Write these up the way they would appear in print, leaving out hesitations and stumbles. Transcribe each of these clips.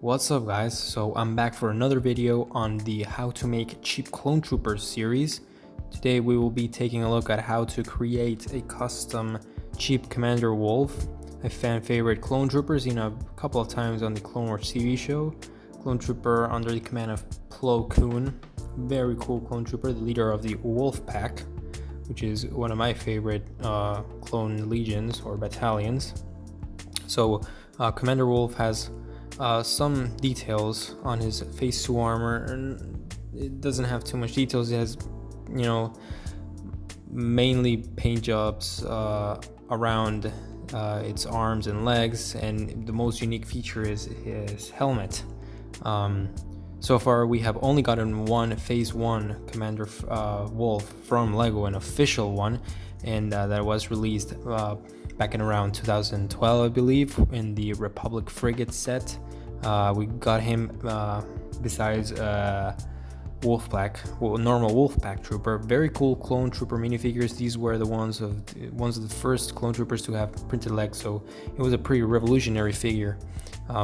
What's up guys, so I'm back for another video on the how to make cheap clone troopers series. Today we will be taking a look at how to create a custom cheap Commander Wolffe, a fan favorite clone trooper seen a couple of times on the Clone Wars TV show. Clone trooper under the command of Plo Koon, very cool clone trooper, the leader of the Wolffe pack, which is one of my favorite clone legions or battalions. So Commander Wolffe has some details on his phase 2 armor, and it doesn't have too much details. It has, mainly paint jobs around its arms and legs, and the most unique feature is his helmet. So far we have only gotten one phase 1 Commander Wolffe from LEGO, an official one, and that was released back in around 2012, I believe, in the Republic Frigate set. We got him besides normal Wolffe pack trooper. Very cool clone trooper minifigures. These were the ones of the first clone troopers to have printed legs, so it was a pretty revolutionary figure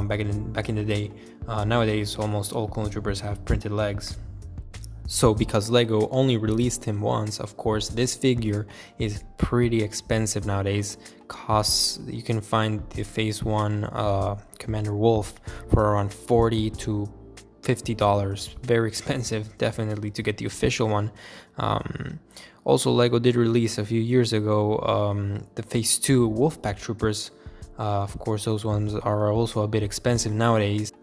back in the day. Nowadays almost all clone troopers have printed legs. So because LEGO only released him once, of course this figure is pretty expensive nowadays. You can find the phase 1 Commander Wolffe for around $40 to $50. Very expensive, definitely, to get the official one. Also, LEGO did release a few years ago the phase 2 Wolffe pack troopers. Of course those ones are also a bit expensive nowadays.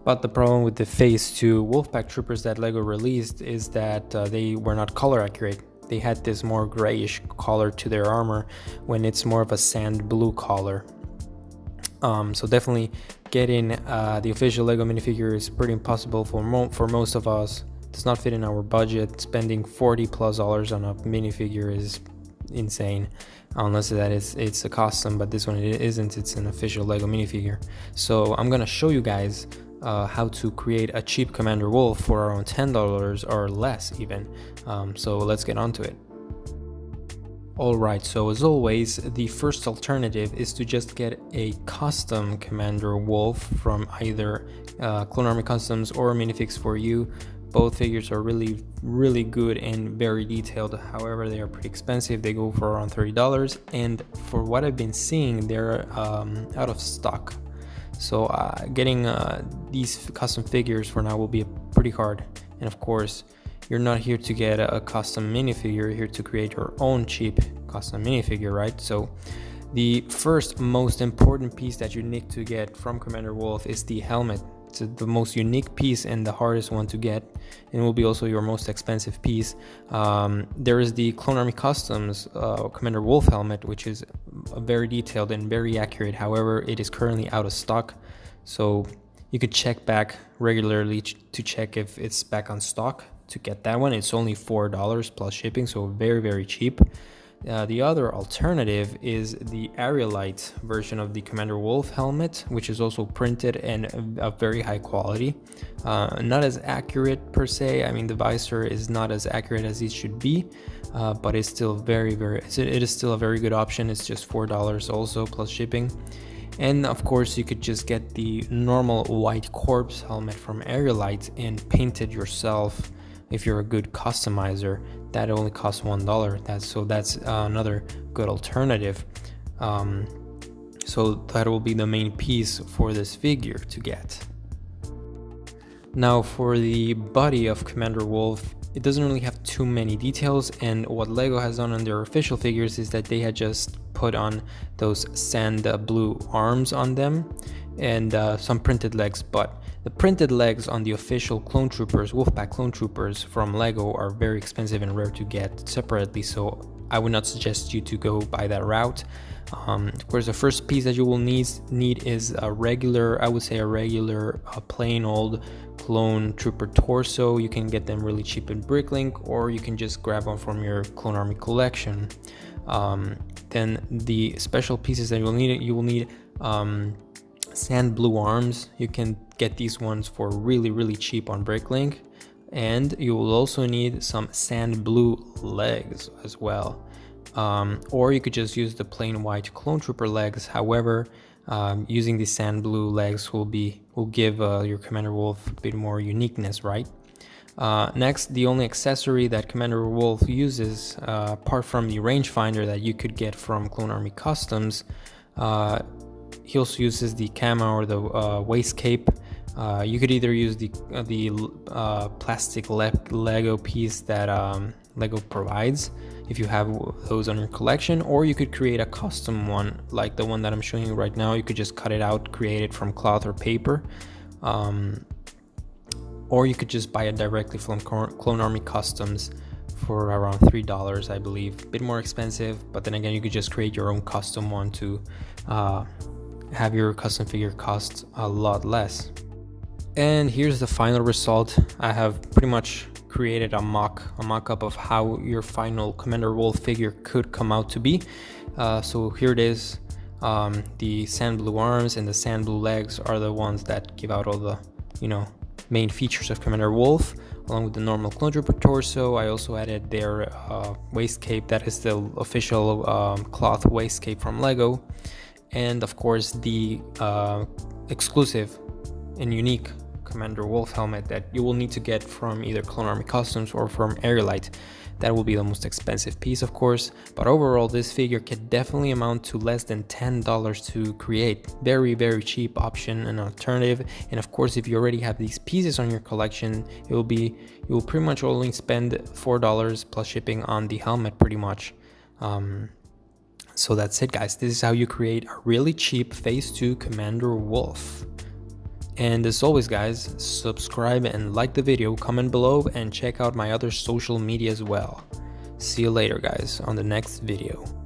But the problem with the phase 2 Wolffe pack troopers that LEGO released is that they were not color accurate. They had this more grayish color to their armor when it's more of a sand blue color. So definitely getting the official LEGO minifigure is pretty impossible for most of us. It does not fit in our budget. Spending $40+ on a minifigure is insane, unless that it's a custom, but this one it isn't. It's an official LEGO minifigure. So I'm gonna show you guys how to create a cheap Commander Wolffe for around $10 or less even. So let's get on to it. Alright, so as always, the first alternative is to just get a custom Commander Wolffe from either Clone Army Customs or Minifix for You. Both figures are really good and very detailed. However, they are pretty expensive. They go for around $30, and for what I've been seeing, they're out of stock. So getting these custom figures for now will be pretty hard. And of course, you're not here to get a custom minifigure, you're here to create your own cheap custom minifigure, right? So the first most important piece that you need to get from Commander Wolffe is the helmet. It's the most unique piece and the hardest one to get, and will be also your most expensive piece. There is the Clone Army Customs Commander Wolffe helmet, which is very detailed and very accurate. However, it is currently out of stock, so you could check back regularly to check if it's back on stock to get that one. It's only $4 plus shipping, so very cheap. The other alternative is the Aerialite version of the Commander Wolffe helmet, which is also printed and of very high quality. Not as accurate per se. I mean, the visor is not as accurate as it should be, but it's still it is still a very good option. It's just $4 also plus shipping. And of course, you could just get the normal white corpse helmet from Aerialite and paint it yourself. If you're a good customizer, that only costs $1. That's another good alternative. So that will be the main piece for this figure to get. Now for the body of Commander Wolffe, it doesn't really have too many details, and what LEGO has done on their official figures is that they had just put on those sand blue arms on them and some printed legs, but the printed legs on the official clone troopers, Wolfpack clone troopers from LEGO, are very expensive and rare to get separately, so I would not suggest you to go by that route. Of course, the first piece that you will need is a regular, plain old clone trooper torso. You can get them really cheap in Bricklink, or you can just grab one from your Clone Army collection. Then the special pieces that you will need sand blue arms. You can get these ones for really cheap on Bricklink, and you will also need some sand blue legs as well. Or you could just use the plain white clone trooper legs. However, using the sand blue legs will give your Commander Wolffe a bit more uniqueness, right? Next, the only accessory that Commander Wolffe uses, apart from the rangefinder that you could get from Clone Army Customs, he also uses the camo or the waist cape. You could either use the plastic Lego piece that Lego provides if you have those on your collection, or you could create a custom one like the one that I'm showing you right now. You could just cut it out, create it from cloth or paper, or you could just buy it directly from Clone Army Customs for around $3, I believe. A bit more expensive, but then again, you could just create your own custom one to have your custom figure cost a lot less. And here's the final result. I have pretty much created a mock-up of how your final Commander Wolffe figure could come out to be. So here it is. The sand blue arms and the sand blue legs are the ones that give out all the, main features of Commander Wolffe, along with the normal Clone Trooper torso. I also added their waist cape, that is the official cloth waist cape from Lego, and of course the exclusive and unique Commander Wolffe helmet that you will need to get from either Clone Army Customs or from Aerolite. That will be the most expensive piece, of course, but overall this figure can definitely amount to less than $10 to create. Very, very cheap option and alternative. And of course, if you already have these pieces on your collection, you will pretty much only spend $4 plus shipping on the helmet pretty much. So that's it, guys. This is how you create a really cheap Phase 2 Commander Wolffe. And as always, guys, subscribe and like the video, comment below, and check out my other social media as well. See you later, guys, on the next video.